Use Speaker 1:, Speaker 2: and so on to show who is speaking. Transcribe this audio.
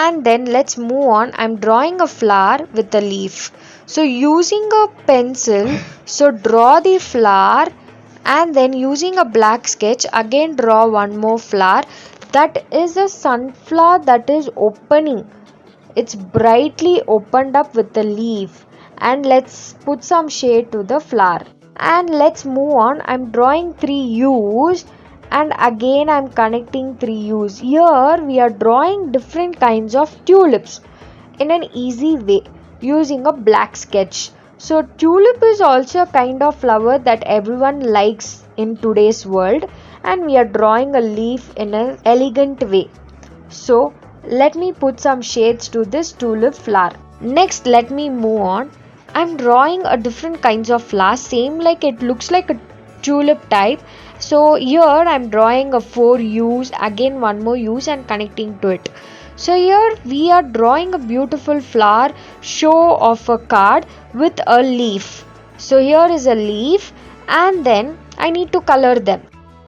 Speaker 1: And then let's move on. I'm drawing a flower with a leaf. So using a pencil, so draw the flower, and then using a black sketch again draw one more flower. That is a sunflower that is opening. It's brightly opened up with the leaf. And let's put some shade to the flower. And let's move on. I'm drawing 3 U's, and again I'm connecting 3 U's. Here we are drawing different kinds of tulips in an easy way using a black sketch. So tulip is also a kind of flower that everyone likes in today's world, and we are drawing a leaf in an elegant way. So let me put some shades to this tulip flower. Next, let me move on. I'm drawing a different kinds of flowers, same like it looks like a tulip type. So here I'm drawing a 4 U's, again one more U's, and connecting to it. So here we are drawing a beautiful flower show of a card with a leaf. So here is a leaf, and then I need to color them.